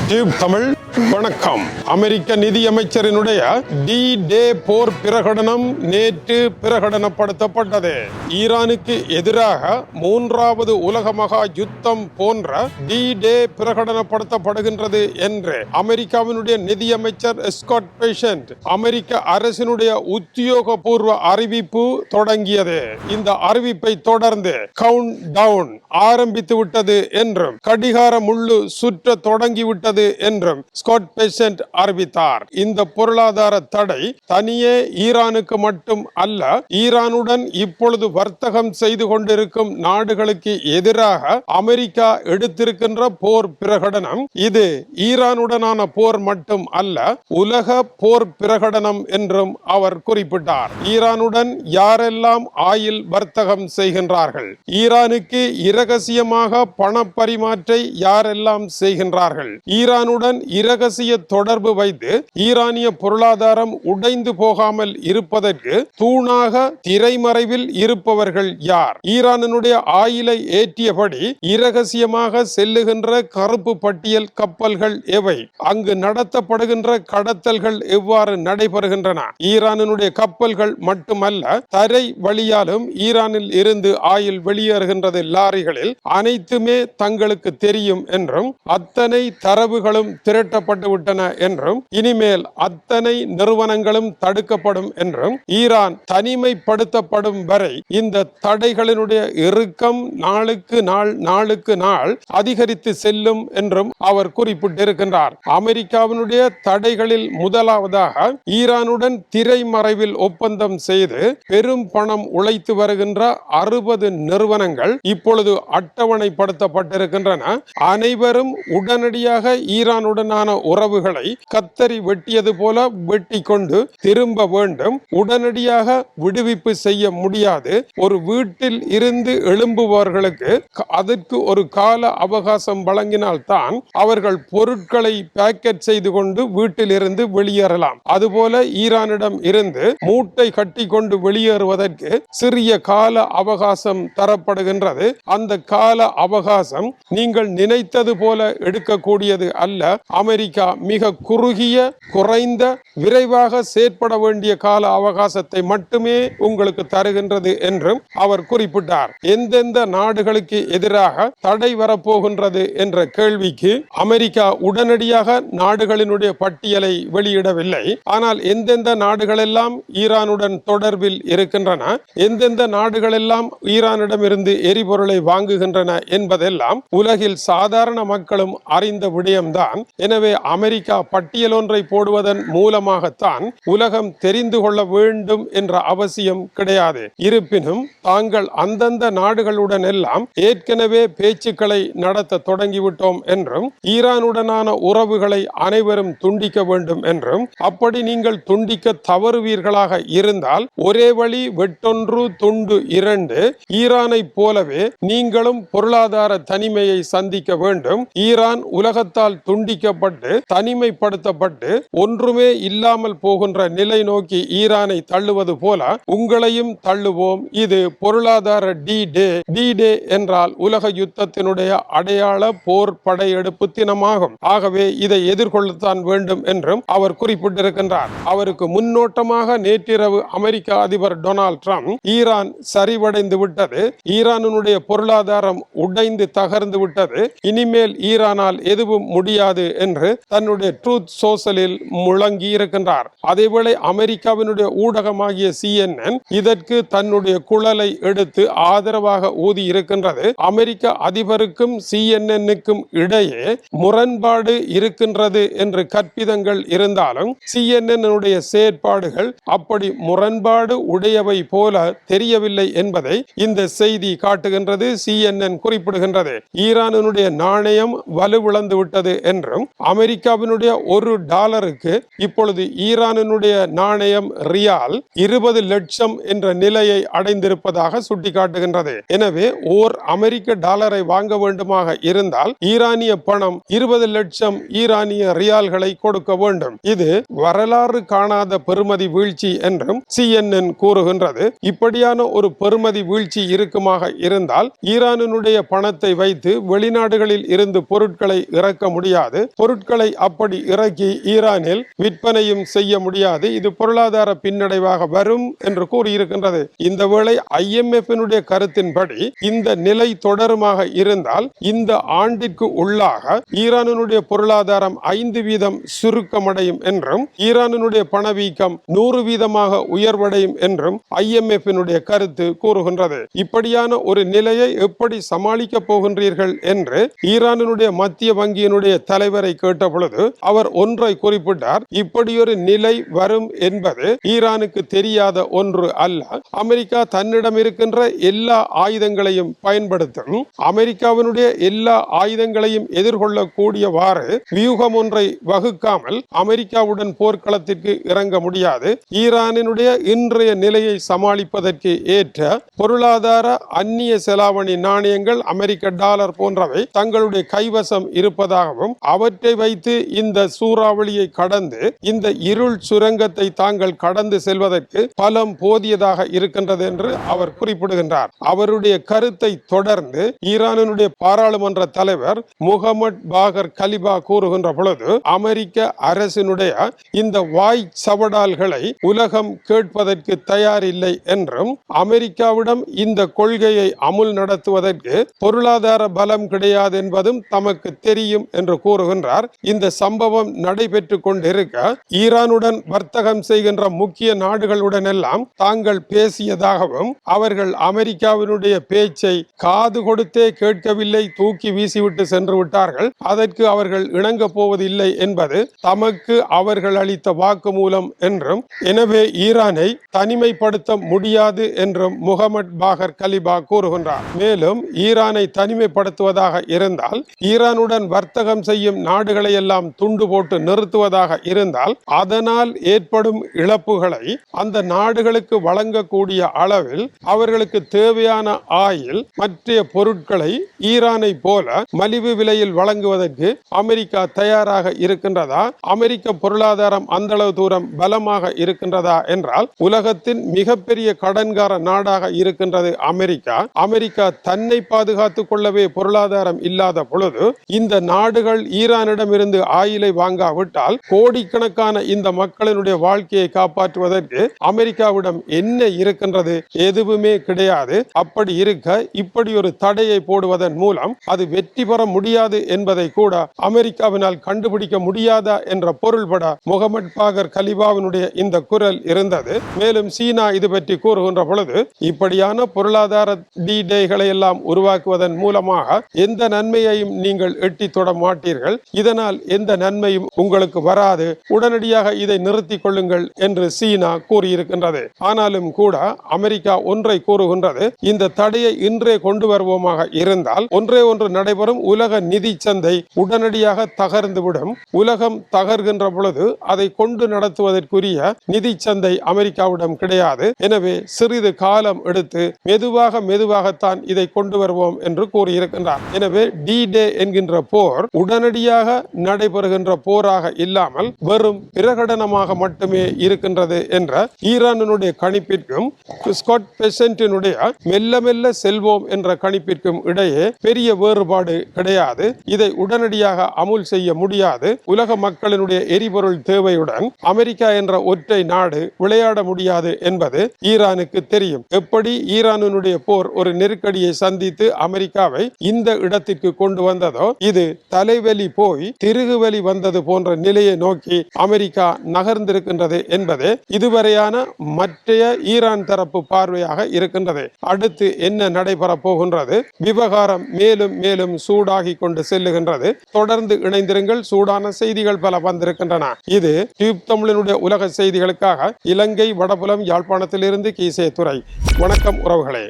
Tube Tamil வணக்கம். அமெரிக்க நிதியமைச்சரினுடைய D Day போர் பிரகடனம் நேற்று பிரகடனப்படுத்தப்பட்டது. ஈரானுக்கு எதிராக மூன்றாவது உலக மகா யுத்தம் போன்ற டி-டே பிரகடனப்படுத்தப்படுகின்றது என்று அமெரிக்காவினுடைய நிதியமைச்சர் ஸ்காட் பெசன்ட் அமெரிக்க அரசினுடைய உத்தியோகபூர்வ அறிவிப்பு தொடங்கியது. இந்த அறிவிப்பை தொடர்ந்து கவுண்ட் டவுன் ஆரம்பித்து விட்டது என்றும் கடிகார முள்ளு சுற்ற தொடங்கிவிட்டது என்றும் ஸ்காட் பெசன்ட் அறிவித்தார். இந்த பொருளாதார தடை தனியே ஈரானுக்கு மட்டும் அல்ல, ஈரானுடன் இப்பொழுது வர்த்தகம் செய்து கொண்டிருக்கும் நாடுகளுக்கு எதிராக அமெரிக்கா எடுத்திருக்கின்ற போர் பிரகடனம். இது ஈரானுடனான போர் மட்டும் அல்ல, உலக போர் பிரகடனம் என்றும் அவர் குறிப்பிட்டார். ஈரானுடன் யாரெல்லாம் ஆயில் வர்த்தகம் செய்கின்றார்கள், ஈரானுக்கு இரகசியமாக பண பரிமாற்றை யாரெல்லாம் செய்கின்றார்கள், ஈரானுடன் இரகசிய தொடர்பு வைத்து ஈரானிய பொருளாதாரம் உடைந்து போகாமல் இருப்பதற்கு தூணாக திரைமறைவில் இருப்பவர்கள் யார், ஈரானுடைய ஆயிலை ஏற்றியபடி இரகசியமாக செல்லுகின்ற கருப்பு பட்டியல் கப்பல்கள் எவை, அங்கு நடத்தப்படுகின்ற கடத்தல்கள் எவ்வாறு நடைபெறுகின்றன, ஈரானுடைய கப்பல்கள் மட்டுமல்ல தரை வழியாலும் ஈரானில் இருந்து ஆயில் வெளியேறுகின்றது லாரிகளில், அனைத்துமே தங்களுக்கு தெரியும் என்றும் அத்தனை தரவுகளும் திரட்டப்பட்டு விட்டன என்றும் இனிமேல் அத்தனை நிறுவனங்களும் தடுக்கப்படும் என்றும் ஈரான் தனிமைப்படுத்தப்படும் வரை இந்த தடைகளினுடைய இறுக்கம் நாளுக்கு நாள் அதிகரித்து செல்லும் என்றும் அவர் குறிப்பிட்டிருக்கின்றார். அமெரிக்காவினுடைய தடைகளில் முதலாவதாக ஈரானுடன் திரைமறைவில் ஒப்பந்தம் செய்து பெரும் பணம் உழைத்து வருகின்ற 60 நிறுவனங்கள் இப்பொழுது அட்டவணைப்படுத்தப்பட்டிருக்கின்றன. அனைவரும் உடனடியாக ஈரானுடனான உறவுகளை கத்தரி வெட்டியது போல வெட்டி கொண்டு திரும்ப வேண்டும். உடனடியாக விடுவிப்பு செய்ய முடியாது. ஒரு வீட்டில் இருந்து எழும்புபவர்களுக்கு அதற்கு ஒரு கால அவகாசம் வழங்கினால் தான் அவர்கள் பொருட்களை பேக்கெட் செய்து கொண்டு வீட்டில் இருந்து வெளியேறலாம். அதுபோல ஈரானிடம் இருந்து மூட்டை கட்டி கொண்டு வெளியேறுவதற்கு சிறிய கால அவகாசம் தரப்படுகின்றது. அந்த கால அவகாசம் நீங்கள் நினைத்தது போல எடுக்கக்கூடியது அல்ல. அமெரிக்கா மிக குறுகிய, குறைந்த, விரைவாக செயற்பட வேண்டிய கால அவகாசத்தை மட்டுமே உங்களுக்கு தருகின்றது என்றும் அவர் குறிப்பிட்டார். எந்தெந்த நாடுகளுக்கு எதிராக தடை வரப்போகின்றது என்ற கேள்விக்கு அமெரிக்கா உடனடியாக நாடுகளினுடைய பட்டியலை வெளியிடவில்லை. ஆனால் எந்தெந்த நாடுகளெல்லாம் ஈரானுடன் தொடர்பில் இருக்கின்றன, எந்தெந்த நாடுகளெல்லாம் ஈரானிடமிருந்து எரிபொருளை வாங்குகின்றன என்பதெல்லாம் உலகில் சாதாரண மக்களும் அறிந்த விடயம்தான். எனவே அமெரிக்கா பட்டியல் ஒன்றை போடுவதன் மூலமாகத்தான் உலகம் தெரிந்து கொள்ள வேண்டும் என்ற அவசியம் கிடையாது. இருப்பினும் தாங்கள் அந்தந்த நாடுகளுடன் எல்லாம் ஏற்கனவே பேச்சுக்களை நடத்த தொடங்கிவிட்டோம் என்றும் ஈரானுடனான உறவுகளை அனைவரும் துண்டிக்க வேண்டும் என்றும், அப்படி நீங்கள் துண்டிக்க தவறுவீர்களாக இருந்தால் ஒரே வழி வெட்டொன்று துண்டு 2, ஈரானை போலவே நீங்களும் பொருளாதார தனிமையை சந்திக்க வேண்டும். ஈரான் உலகத்தால் துண்டிக்கப்பட்டு தனிமைப்படுத்தப்பட்டு ஒன்றுமே இல்லாமல் போகின்ற நிலை நோக்கி ஈரானை தள்ளுவது போல உங்களையும் தள்ளுவோம். இது பொருளாதார டி-டே என்றால் உலக யுத்தத்தினுடைய அடையாள போர் படையெடுப்பு தினமாகும். ஆகவே இதை எதிர்கொள்ளத்தான் வேண்டும் என்றும் அவர் குறிப்பிட்டிருக்கின்றார். அவருக்கு முன்னோட்டமாக நேற்றிரவு அமெரிக்க அதிபர் டொனால்ட் ட்ரம்ப் ஈரான் சரிவடைந்து விட்டது, ஈரானுடைய பொருளாதாரம் உடைந்து தகர்ந்து விட்டது, இனிமேல் ஈரானால் எதுவும் முடியாது என்று தன்னுடைய ட்ரூத் சோஷலில் முழங்கி இருக்கின்றார். அதேவேளை அமெரிக்காவினுடைய ஊடகமாகிய CNN இதற்கு தன்னுடைய குழலை எடுத்து ஆதரவாக ஊதி இருக்கின்றது. அமெரிக்க அதிபருக்கும் CNN-க்கும் இடையே முரண்பாடு இருக்கின்றது என்று கற்பிதங்கள் இருந்தாலும் CNN-னுடைய செயற்பாடுகள் அப்படி முரண்பாடு உடையவை போல தெரியவில்லை என்பதை இந்த செய்தி காட்டுகின்றது. CNN குறிப்பிடுகின்றது, ஈரானுடைய நாணயம் வலுவிழந்து விட்டது என்றும் அமெரிக்காவினுடைய $1 இப்பொழுது ஈரானுடைய நாணயம் ரியால் 20 லட்சம் என்ற நிலையை அடைந்திருப்பதாக சுட்டிக்காட்டுகின்றது. எனவே ஓர் அமெரிக்க டாலரை வாங்க வேண்டுமாக இருந்தால் ஈரானிய பணம் 20 லட்சம் ஈரானிய ரியால்களை கொடுக்க வேண்டும். இது வரலாறு காணாத பெறுமதி வீழ்ச்சி என்றும் CNN கூறுகின்றது. இப்படியான ஒரு பெறுமதி வீழ்ச்சி இருக்குமாக இருந்தால் ஈரானுடைய பணத்தை வைத்து வெளிநாடுகளில் இருந்து பொருட்களை இறக்க முடியாது. பொருட்களை அப்படி இறக்கி ஈரானில் விற்பனையும் செய்ய முடியாது. இது பொருளாதார பின்னடைவாக வரும் என்று கூறியிருக்கின்றது. இந்த வேளை IMF கருத்தின்படி இந்த நிலை தொடருமாக இருந்தால் இந்த ஆண்டிற்கு உள்ளாக ஈரானுடைய பொருளாதாரம் 5% சுருக்கமடையும் என்றும் ஈரானுடைய பணவீக்கம் 100% உயர்வடையும் என்றும் IMF கருத்து கூறுகின்றது. இப்படியான ஒரு நிலையை எப்படி சமாளிக்க போகின்றீர்கள் என்று ஈரானுடைய மத்திய வங்கியினுடைய தலைவரை கேட்ட பொழுது அவர் ஒன்றை குறிப்பிட்டார். இப்படியொரு நிலை வரும் என்பது ஈரானுக்கு தெரியாத ஒன்று அல்ல. அமெரிக்கா தன்னிடம் இருக்கின்ற எல்லா ஆயுதங்களையும் பயன்படுத்தும். அமெரிக்காவினுடைய எல்லா ஆயுதங்களையும் எதிர்கொள்ளக்கூடியவாறு வியூகம் ஒன்றை வகுக்காமல் அமெரிக்காவுடன் போர்க்களத்திற்கு இறங்க முடியாது. ஈரானினுடைய இன்றைய நிலையை சமாளிப்பதற்கு ஏற்ற பொருளாதார அந்நிய செலாவணி நாணயங்கள் அமெரிக்க டாலர் போன்றவை தங்களுடைய கைவசம் இருப்பதாகவும் அவற்றை வைத்து இந்த சூறாவளியை கடந்து இந்த இருள் சுரங்கத்தை தாங்கள் கடந்து செல்வதற்கு பலம் போதியதாக இருக்கின்றது என்று அவர் குறிப்பிடுகின்றார். அவருடைய கருத்தை தொடர்ந்து ஈரானுடைய பாராளுமன்ற தலைவர் முகமது பாகர் கலிபா கூறுகின்ற பொழுது அமெரிக்க அரசினுடைய இந்த வாய் சவடால்களை உலகம் கேட்பதற்கு தயாரில்லை என்றும் அமெரிக்காவிடம் இந்த கொள்கையை அமுல் நடத்துவதற்கு பொருளாதார பலம் கிடையாது என்பதும் தமக்கு தெரியும் என்று கூறுகின்றார். இந்த சம்பவம் நடைபெற்றுக் கொண்டிருக்க ஈரானுடன் வர்த்தகம் செய்கின்ற முக்கிய நாடுகளுடன் எல்லாம் தாங்கள் பேசியதாகவும் அவர்கள் அமெரிக்காவினுடைய பேச்சை காது கொடுத்தே கேட்கவில்லை, தூக்கி வீசிவிட்டு சென்று விட்டார்கள், அதற்கு அவர்கள் இணங்க போவதில்லை என்பது தமக்கு அவர்கள் அளித்த வாக்குமூலம் என்றும் எனவே ஈரானை தனிமைப்படுத்த முடியாது என்றும் முகமது பாகர் கலிபா கூறுகின்றார். மேலும் ஈரானை தனிமைப்படுத்துவதாக இருந்தால் ஈரானுடன் வர்த்தகம் செய்யும் நாடுகளை எல்லாம் துண்டு போட்டு நிறுத்துவதாக இருந்தால் அதனால் ஏற்படும் இழப்புகளை அந்த நாடுகளுக்கு வழங்கக்கூடிய அளவில் அவர்களுக்கு தேவையான ஆயில் மற்ற பொருட்களை ஈரானை போல மலிவு விலையில் வழங்குவதற்கு அமெரிக்கா தயாராக இருக்கின்றதா? அமெரிக்க பொருளாதாரம் அந்த அளவு தூரம் பலமாக இருக்கின்றதா என்றால் உலகத்தின் மிகப்பெரிய கடன்கார நாடாக இருக்கின்றது அமெரிக்கா. அமெரிக்கா தன்னை பாதுகாத்துக் கொள்ளவே பொருளாதாரம் இல்லாத பொழுது இந்த நாடுகள் ஈரானிடம் இருந்து ஆயிலை வாங்காவிட்டால் கோடிக்கணக்கான இந்த மக்களினுடைய வாழ்க்கையை காப்பாற்றுவதற்கு அமெரிக்காவிடம் என்ன இருக்கின்றது? எதுவுமே கிடையாது. அப்படி இருக்க இப்படி ஒரு தடையை போடுவதன் மூலம் அது வெற்றி பெற முடியாது என்பதை கூட அமெரிக்காவினால் கண்டுபிடிக்க முடியாதா என்ற பொருள்பட முகமது பாகர் கலிபாவினுடைய இந்த குரல் இருந்தது. மேலும் சீனா இது பற்றி கூறுகின்ற பொழுது இப்படியான பொருளாதார டீடைகளை எல்லாம் உருவாக்குவதன் மூலமாக எந்த நன்மையையும் நீங்கள் எட்டி தொட மாட்டீர்கள், இதனால் எந்த நன்மையும் உங்களுக்கு வராது, உடனடியாக இதை நிறுத்திக் கொள்ளுங்கள் என்று சீனா கூறியிருக்கின்றது. ஆனாலும் கூட அமெரிக்கா ஒன்றை கூறுகின்றது, இந்த தடையை இன்றே கொண்டு வருவோமாக இருந்தால் ஒன்றே ஒன்று நடைபெறும், உலக நிதி சந்தை உடனடியாக தகர்ந்துவிடும். உலகம் தகர்கின்ற பொழுது அதை கொண்டு நடத்துவதற்குரிய நிதி சந்தை அமெரிக்காவிடம் கிடையாது. எனவே சிறிது காலம் எடுத்து மெதுவாகத்தான் இதை கொண்டு வருவோம் என்று கூறியிருக்கின்றார். எனவே D-Day என்கின்ற போர் உடனடியாக நடைபெறுகின்ற போராக இல்லாமல் வெறும் பிரகடனமாக மட்டுமே இருக்கின்றது என்ற ஈரானுடைய கணிப்பிற்கும் ஸ்காட் பெசன்டினுடைய மெல்ல மெல்ல செல்வோம் என்ற கணிப்பிற்கும் இடையே பெரிய வேறுபாடு கிடையாது. இதை உடனடியாக அமுல் செய்ய முடியாது. உலக மக்களினுடைய எரிபொருள் தேவையுடன் அமெரிக்கா என்ற ஒற்றை நாடு விளையாட முடியாது என்பது ஈரானுக்கு தெரியும். எப்படி ஈரானுடைய போர் ஒரு நெருக்கடியை சந்தித்து அமெரிக்காவை இந்த இடத்திற்கு கொண்டு வந்ததோ இது தலைவலி போய் திருகுவலி வந்தது போன்ற நிலையை நோக்கி அமெரிக்கா நகர்ந்திருக்கின்றது என்பது இதுவரையான மற்றைய ஈரான் தரப்பு பார்வையாக இருக்கின்றது. அடுத்து என்ன நடைபெற போகின்றது? விவகாரம் மேலும் மேலும் சூடாகி கொண்டு செல்லுகின்றது. தொடர்ந்து இணைந்திருங்கள். சூடான செய்திகள் பல வந்திருக்கின்றன. இது டியூப் தமிழனுடைய உலக செய்திகளுக்காக இலங்கை வடபுலம் யாழ்ப்பாணத்திலிருந்து கீசே துறை. வணக்கம் உறவுகளே.